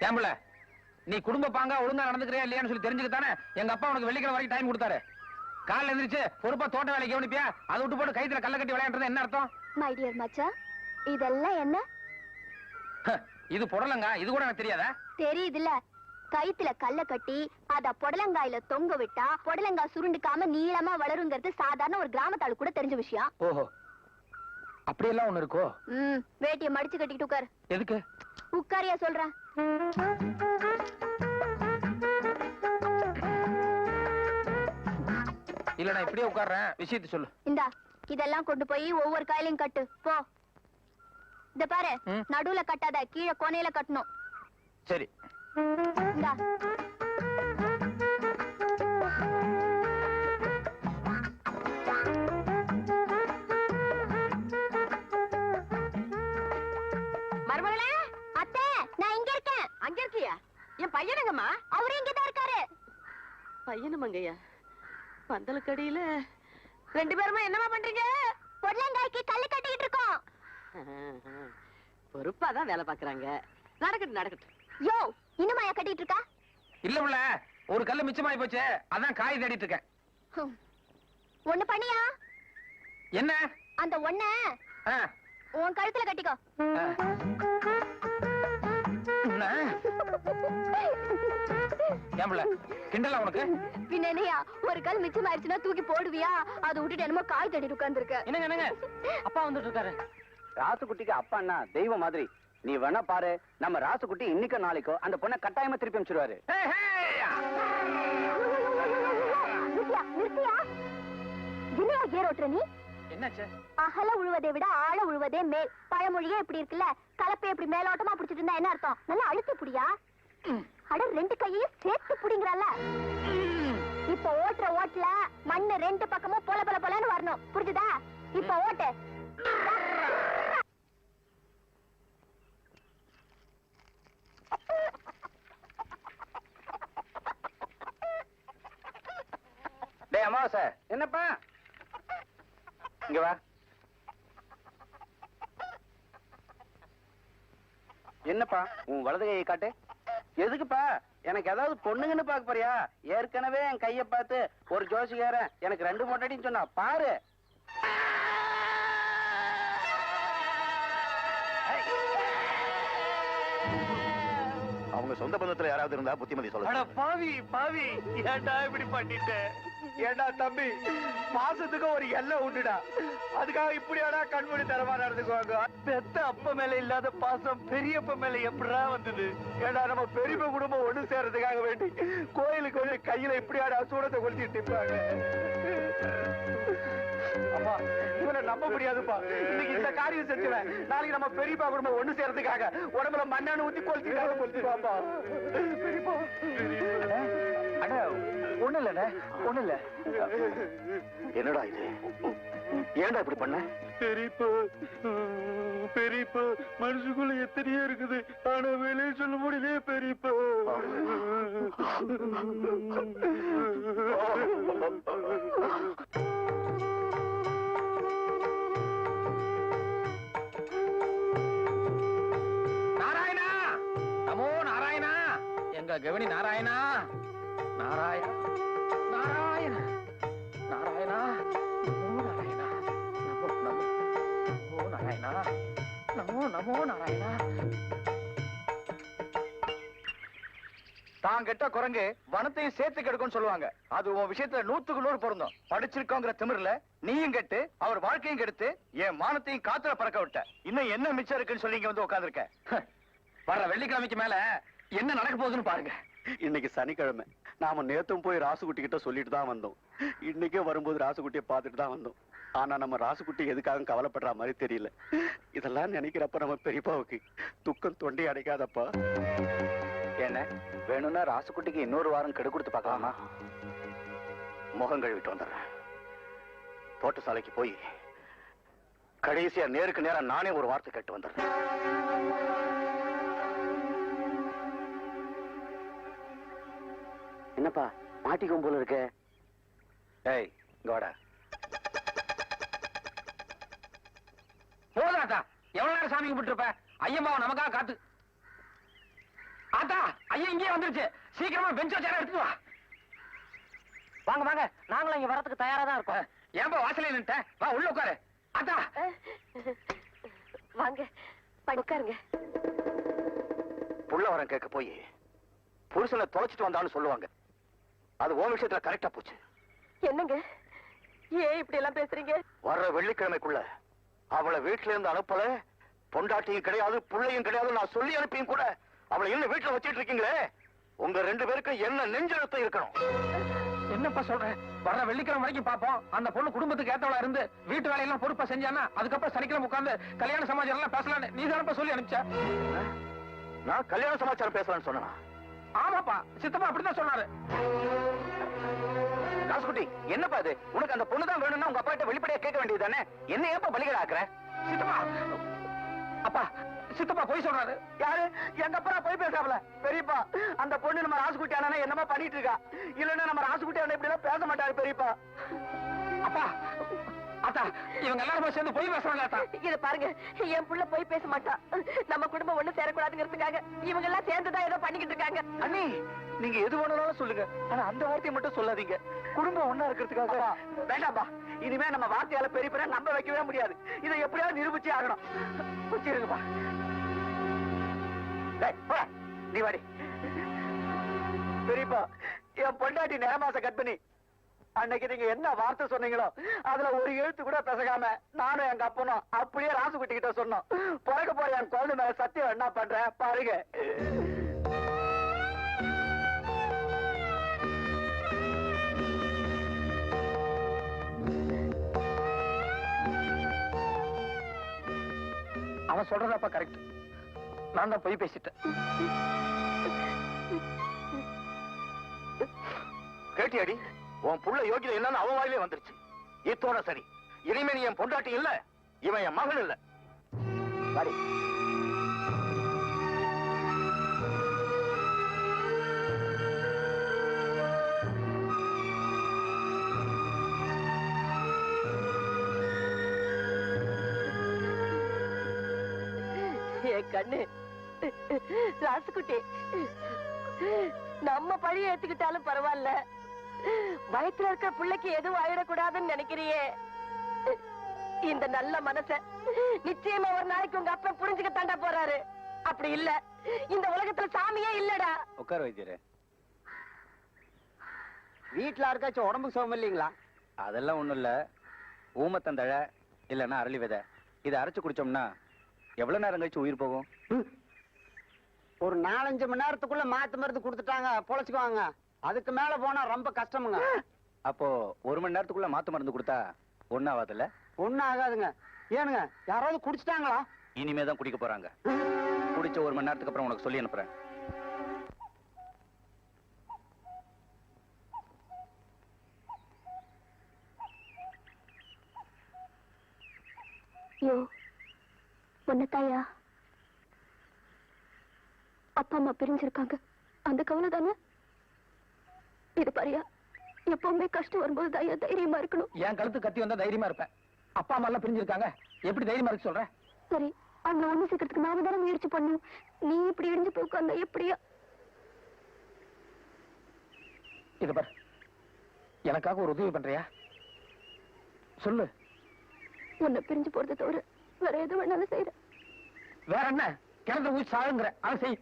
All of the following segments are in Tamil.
ஏம்புல நீ குடும்ப பாங்கா ஒழுங்கா நடந்துக்கிறியா இல்லையான்னு சொல்லி தெரிஞ்சுக்கத்தானே எங்க அப்பா உனக்கு வெள்ளிக்கிழமை வரைக்கும் டைம் கொடுத்தாரு. காலைல எந்திரிச்சு பொறுப்பா தோட்ட வேலைக்கு கவனிப்பியா? அதை விட்டு போட்டு கைத்துல கல்ல கட்டி விளையாடுறது என்ன அர்த்தம்? மை டியர் மச்சான், இதெல்லாம் என்ன? இது புடலங்கா. இது கூட எனக்கு தெரியாதா? தெரியுதுல்ல. கைத்துல கல்ல கட்டி அத புடலங்காயில தொங்க விட்டா புடலங்காய் சுருண்டுக்காம நீளமா வளருங்கிறது சாதாரண ஒரு கிராமத்தாளு கூட தெரிஞ்ச விஷயம். ஓஹோ, அப்படியெல்லாம் ஒண்ணு இருக்கோ? வேட்டியை மடிச்சு கட்டிக்கிட்டு உட்காரு. எதுக்கு? உட்காரியா சொல்றேன். இல்ல நான் இப்படியே உட்கார்றேன், விஷயத்தை சொல்லு. இந்தா இதெல்லாம் கொண்டு போய் ஒவ்வொரு காயிலையும் கட்டு போ. இத பாரு, நடுவுல கட்டாத, கீழே கோணையில கட்டணும். சரி. இந்தா மருமகளே. அத்தை, நான் இங்க இருக்கேன். அங்க இருக்கியா? என் பையனுங்கம்மா. அவரு இங்கதான் இருக்காரு. பையனு மங்கையா? பந்தலுக்கடியில ரெண்டு பேருமா என்னமா பண்றீங்க? பொடலங்காய்க்கு கல்லு கட்டிக்கிட்டு இருக்கோம். பொறுப்பாதான் வேலை பாக்குறாங்க. நடக்கட்டும் நடக்கட்டும். யோ, இன்னுமாயா கட்டிட்டு இருக்கா? இல்ல உள்ள ஒரு கல்லு மிச்சமாயி போச்சு, அதான் காய் தேடிட்டு இருக்கேன். ஒண்ணு பண்ணியா? என்ன? அந்த ஒண்ண உன் கழுத்துல கட்டிக்கோ. ஏம்புல கிண்டலா உனக்கு? பின்னையா ஒரு கல் மிச்சமாயிருச்சுன்னா தூக்கி போடுவியா? அதை விட்டுட்டு என்னமோ காய் தேடி உட்கார்ந்து இருக்க. என்னங்க என்னங்க, அப்பா வந்துட்டு இருக்காரு. ராசுகுட்டிக்கு அப்பா என்ன தெய்வம் மாதிரி. நீ வேணா பாரு, நம்ம ராசுகுட்டி இன்னைக்கோ நாளைக்கோ அந்த பொண்ணை கட்டாயமா திருப்பி அனுப்பிச்சிருவாரு. என்னையா கேர் ஓட்டுற நீ? என்னாச்சு? அகல உழுவதை விட ஆழ உழுவதே மேல். பழமொழியே இப்படி இருக்குல்ல. கலப்பை இப்படி மேலோட்டமா பிடிச்சிட்டு இருந்தா என்ன அர்த்தம்? நல்லா அழுத்தி புடியா. அட ரெண்டு கையையும் சேர்த்து புடிங்கறல்ல. இப்ப ஓட்டுற ஓட்டுல மண்ணு ரெண்டு பக்கமும் பொல பொல பொலன்னு வரணும். புரிஞ்சுதா? இப்ப ஓட்டு. டேய் அமாவாசை, என்னப்பா? இங்க வா. என்னப்பா உன் வலது கையை காட்டு. எதுக்குப்பா? எனக்கு ஏதாவது பொண்ணுங்கன்னு பாக்க போறியா? ஏற்கனவே என் கைய பார்த்து ஒரு ஜோசிக்காரன் எனக்கு 2 மொட்டடின்னு சொன்னா பாரு. அவங்க சொந்த பந்தத்துல யாராவது இருந்தா புத்திமதி சொல்லுங்க. பாவி பாவி, ஏன்டா இப்படி பண்ணிட்ட? ஏண்டா தம்பி, பாசத்துக்கு ஒரு எல்லை உண்டுடா. அதுக்காக இப்படியாடா கண்மூடி தரமா நடந்துக்குவாங்க? பெத்த அப்ப மேல இல்லாத பாசம் பெரியப்ப மேல எப்படிடா வந்தது? ஏண்டா நம்ம பெரியப்ப குடும்பம் ஒண்ணு சேர்றதுக்காக வேண்டி கோயிலுக்கு வந்து கையில இப்படியாடா சூடத்தை கொளுத்திட்டு இருப்பாங்க. அம்மா, இவனை நம்ப முடியாதுப்பா. இன்னைக்கு இந்த காரியம் செஞ்சுவேன், நாளைக்கு நம்ம பெரியப்பா குடும்பம் ஒண்ணு சேர்றதுக்காக உடம்புல மண்ணான ஊத்தி கொளுத்திப்பாப்பா. பெரியப்பா அண்ணா ஒண்ணு இல்ல, ஒண்ணு இல்ல. என்னடா இது? ஏன்டா இப்படி பண்ண? பெரியப்பா பெரியப்பா, மனசுக்குள்ள எத்தனையோ இருக்குது, ஆனா வெளியே சொல்ல முடியலையே பெரியப்பா. நாராயணா, நமோ நாராயணா. எங்க கவனி நாராயணா, நாராயணா நாராயணா நாராயணா, நமோ நாராயணா, நமோ நமோ நமோ நாராயணா, நமோ நமோ நாராயணா. தான் கெட்ட குரங்கு வனத்தையும் சேர்த்து கெடுக்கும்னு சொல்லுவாங்க. அது உன் விஷயத்துல 100க்கு 100 பொருந்தும். படிச்சிருக்கோங்கிற திமிர்ல நீயும் கெட்டு அவர் வாழ்க்கையும் கெடுத்து என் மானத்தையும் காத்துல பறக்க விட்ட. இன்னும் என்ன மிச்சம் இருக்குன்னு சொல்லி இங்க வந்து உட்கார்ந்துருக்க. வர்ற வெள்ளிக்கிழமைக்கு மேல என்ன நடக்க போகுதுன்னு பாருங்க. இன்னைக்கு சனிக்கிழமை. நாம நேத்தும் போய் ராசுகுட்டி கிட்ட சொல்லிட்டு தான் வந்தோம். இன்னைக்கே வரும்போது ராசுகுட்டியை பார்த்துட்டு தான் வந்தோம். ஆனா நம்ம ராசுகுட்டி எதுக்காக கவலைப்படுற மாதிரி தெரியல. இதெல்லாம் நினைக்கிறப்ப நம்ம பெரியப்பாவுக்கு துக்கம் தொண்டை அடைக்காதப்பா. என்ன வேணும்னா ராசுகுட்டிக்கு இன்னொரு வாரம் கெடு கொடுத்து பார்க்கலாமா? முகம் கழுவிட்டு வந்துடுறேன். தோட்ட சாலைக்கு போய் கடைசியா நேருக்கு நேரம் நானே ஒரு வார்த்தை கேட்டு வந்துடுறேன். என்னப்பா மாட்டிக்கும் போல இருக்க? ஏய் கோடா, போதாட்டா, எவ்வளவு நேரம் சாமி கும்பிட்டு இருப்ப? ஐயம்மாவை நமக்காக காத்து. ஆத்தா ஐயா இங்கே வந்துருச்சு. சீக்கிரமா பெஞ்ச் சேர எடுத்து வா. வாங்க வாங்க, நாங்களும் இங்க வரதுக்கு தயாரா தான் இருக்கோம். ஏன்பா வாசலே நின்னுட்ட? வா உள்ள உட்காரு. ஆத்தா வாங்க உட்காருங்க. புள்ள வரம் கேட்க போய் புருஷனை தொலைச்சிட்டு வந்தான்னு சொல்லுவாங்க. அது ஓ விஷயத்துல கரெக்டா போச்சு. என்னங்க ஏன் இப்படி எல்லாம் பேசுறீங்க? வர்ற வெள்ளிக்கிழமைக்குள்ள அவளை வீட்டுல இருந்து அனுப்பல, பொண்டாட்டியும் கிடையாது புள்ளையும் கிடையாது நான் சொல்லி அனுப்பியும் கூட அவளை என்ன வீட்டுல வச்சிட்டு இருக்கீங்களே, உங்க 2 பேருக்கும் என்ன நெஞ்செழுத்தம் இருக்கணும். என்னப்பா சொல்ற? வர்ற வெள்ளிக்கிழமை வரைக்கும் பாப்போம். அந்த பொண்ணு குடும்பத்துக்கு ஏத்தவளா இருந்து வீட்டு வேலையெல்லாம் பொறுப்பா செஞ்சானா அதுக்கப்புறம் சனிக்கிழமை உட்கார்ந்து கல்யாண சமாச்சாரம் எல்லாம் பேசலான்னு நீ தானப்பா சொல்லி அனுப்பிச்ச. நான் கல்யாண சமாச்சாரம் பேசலாம்னு சொன்னா? ஆமாப்பா, சித்தப்பா அப்படிதான் சொன்னாரு. ராசுகுட்டி என்னப்பா இது? உனக்கு அந்த பொண்ணு தான் வேணும்னா உங்க அப்பா கிட்ட வெளிப்படையா கேட்க வேண்டியது தானே? என்ன ஏப்பா பலிகடா ஆக்குற? சித்தப்பா அப்பா சித்தப்பா போய் சொல்றாரு. யாரு? எங்க அப்பா போய் பேசாமல. பெரியப்பா அந்த பொண்ணு நம்ம ராசுகுட்டி அண்ணா என்னமா பண்ணிட்டு இருக்கா? இல்லன்னா நம்ம ராசுகுட்டி அண்ணா இப்படி எல்லாம் பேச மாட்டாரு பெரியப்பா. அப்பா அத்தா இவங்க எல்லாரும் சேர்ந்து போய் பேசுறாங்க. அத்தா இத பாருங்க, என் புள்ள போய் பேச மாட்டா. நம்ம குடும்பம் ஒண்ணு சேரக்கூடாதுங்கிறதுக்காக இவங்க எல்லாம் சேர்ந்துதான் ஏதோ பண்ணிக்கிட்டு இருக்காங்க. அண்ணி நீங்க எது வேணாலும் சொல்லுங்க, ஆனா அந்த வார்த்தையை மட்டும் சொல்லாதீங்க. குடும்பம் ஒண்ணா இருக்கிறதுக்காக. வேண்டாம்பா, இனிமே நம்ம வார்த்தையால பெரிய பெரிய நம்ப வைக்கவே முடியாது. இதை எப்படியாவது நிரூபிச்சே ஆகணும். வச்சிருங்கப்பா. நீ வாடி. பெரியப்பா என் பொண்டாட்டி நேரமாச கட் பண்ணி அன்னைக்கு நீங்க என்ன வார்த்தை சொன்னீங்களோ அதுல ஒரு எழுத்து கூட பேசகாம நானும் எங்க அப்பனும் அப்படியே ராசுகுட்டி கிட்ட சொன்னோம். பிறக்க போற என் குழந்தை மேல சத்தியம் என்ன பண்றேன் பாருங்க. அவன் சொல்றதப்பா கரெக்ட். நான் தான் போய் பேசிட்டேன். கேட்டியாடி? உன் புள்ள யோகிதை என்னன்னு அவ வாயிலே வந்துருச்சு. இத்தோட சரி, இனிமே நீ என் பொண்டாட்டி இல்ல, இவன் என் மகன் இல்ல. சரி என் கண்ணு ராசுகுட்டி, நம்ம பழிய ஏத்துக்கிட்டாலும் பரவாயில்ல, வயத்துல இருக்க பிள்ளைக்கு எதுவும் ஆயிடக்கூடாதுன்னு நினைக்கிறியே. இந்த நல்ல மனச நிச்சயமா ஒரு நாளைக்கு உங்க அப்பா புரிஞ்சுக்க தாண்டா போறாரு. அப்படி இல்ல இந்த உலகத்துல சாமியே இல்லடா. உட்கார வைத்தியரே. வீட்டுல யாருக்காச்சும் உடம்புக்கு சுகம் இல்லைங்களா? அதெல்லாம் ஒண்ணும் இல்ல. ஊமத்தந்தழை இல்லன்னா அரளி விதை இதை அரைச்சு குடிச்சோம்னா எவ்வளவு நேரம் கழிச்சு உயிர் போகும்? ஒரு 4-5 மணி நேரத்துக்குள்ள மாத்து மருந்து கொடுத்துட்டாங்க பொழைச்சுக்குவாங்க. அதுக்கு மேல போனா ரொம்ப கஷ்டமுங்க. அப்போ 1 மணி நேரத்துக்குள்ள மாத்து மருந்து கொடுத்தா ஒண்ணும் ஆகாதுல்ல? ஒண்ணும் ஆகாதுங்க. ஏனுங்க யாராவது குடிச்சிட்டாங்களா? இனிமேதான் குடிக்க போறாங்க. குடிச்ச 1 மணி நேரத்துக்கு அப்புறம் உனக்கு சொல்லி அனுப்புறேன். தாயா அப்பா அம்மா பிரிஞ்சிருக்காங்க, அந்த கவலை தானே. இது பாரியா, எப்பவுமே கஷ்டம் வரும்போது தாயா தைரியமா இருக்கணும். என் கழுத்து கத்தி வந்தா தைரியமா இருப்பேன். அப்பா அம்மா எல்லாம் பிரிஞ்சிருக்காங்க, எப்படி தைரியமா இருக்கு சொல்ற? சரி, அவங்க ஒண்ணு சேர்க்கறதுக்கு நாம தானே முயற்சி பண்ணும். நீ இப்படி இடிஞ்சு போய் உட்கார்ந்தா எப்படியா? இது பாரு, எனக்காக ஒரு உதவி பண்றியா? சொல்லு. உன்னை பிரிஞ்சு போறதை தவிர வேற எது வேணாலும் செய்யற. வேற என்ன? கிணத்துல ஊசி சாகுங்கிற, அதை செய்.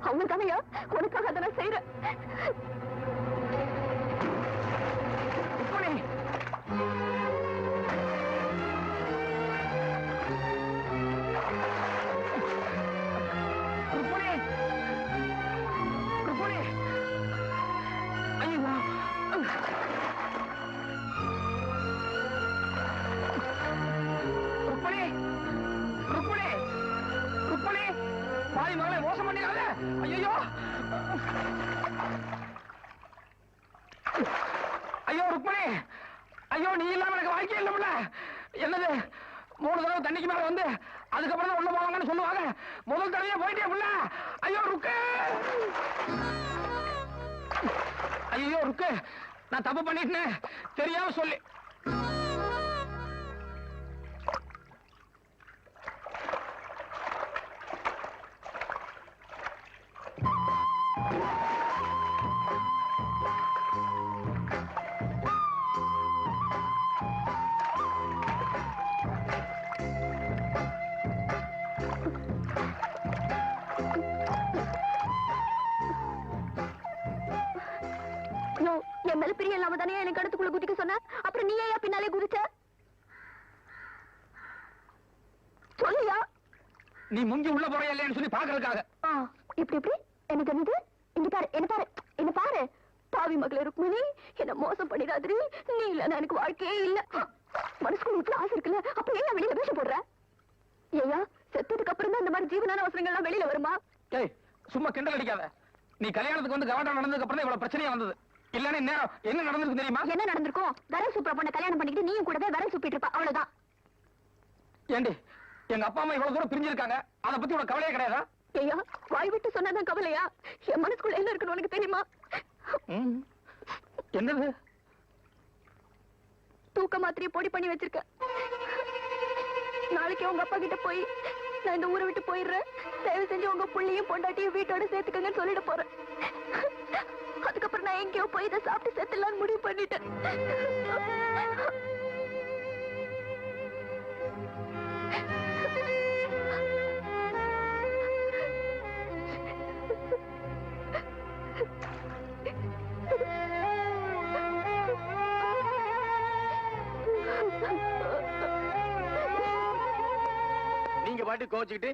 அவங்க தானையா உனக்காக அதை நான் செய்யறேன். மோசம் பண்ணிடாத. ஐயோ ஐயோ ருக்மணி, ஐயோ நீ இல்லாம எனக்கு வாழ்க்கை இல்ல. என்னது 3 தடவை தண்ணிக்கு மேல வந்து அதுக்கப்புறம் தான் உள்ள போவாங்கன்னு சொல்லுவாங்க. முதல் தடவையே போயிட்டே புள்ள. ஐயோ ருக்கு, ஐயோ ருக்கு, நான் தப்பு பண்ணிட்டேன் தெரியாம சொல்லி. மேல பிரியம் இல்லாம தானே எனக்கு அடுத்துக்குள்ள குதிக்க சொன்ன, அப்புறம் நீ ஏன் பின்னாலே குதிச்ச? சொல்லியா? நீ முங்கி உள்ள போறியா இல்லையான்னு சொல்லி பாக்குறதுக்காக. இப்படி இப்படி எனக்கு என்னது? இங்க பாரு, என்ன பாரு, என்ன பாரு. பாவி மகளே ருக்மிணி, என்ன மோசம் பண்ணிடாதீ. நீ இல்லன்னா எனக்கு வாழ்க்கையே இல்ல. மனசுக்குள்ள இவ்வளவு ஆசை இருக்குல்ல, அப்ப ஏன் வெளியில வேஷம் போடுற? ஏயா, செத்ததுக்கு அப்புறம் தான் இந்த மாதிரி ஜீவனான அவசரங்கள் எல்லாம் வெளியில வருமா? ஏய், சும்மா கிண்டல் அடிக்காத. நீ கல்யாணத்துக்கு வந்து கவாட்டம் நடந்ததுக்கு அப்புறம் இவ்வளவு பிரச்சனையா வந்தது. இல்லன்னா நேரம் என்ன நடந்திருக்கு தெரியுமா? என்ன நடந்திருக்கும்? வரல் சூப்பரா பொண்ண கல்யாணம் பண்ணிக்கிட்டு நீயும் கூடவே வரல் சூப்பிட்டு இருப்பா, அவ்வளவுதான். ஏண்டி, எங்க அப்பா அம்மா இவ்வளவு தூரம் பிரிஞ்சிருக்காங்க, அதை பத்தி உனக்கு கவலையே கிடையாதா? ஐயா, வாய் விட்டு சொன்னாதான் கவலையா? என் மனசுக்குள்ள என்ன இருக்குன்னு உனக்கு தெரியுமா? என்னது? தூக்க மாத்திரையை பொடி பண்ணி வச்சிருக்க. நாளைக்கு உங்க அப்பா கிட்ட போய் நான் இந்த ஊரை விட்டு போயிடுறேன், தயவு செஞ்சு உங்க புள்ளையும் பொண்டாட்டியும் வீட்டோட சேர்த்துக்கங்கன்னு சொல்லிட போறேன். அதுக்கப்புறம் நான் எங்கேயோ போய் இதை சாப்பிட்டு சேர்த்துலான்னு முடிவு பண்ணிட்டேன். நீங்க பாட்டு கோச்சுக்கிட்டு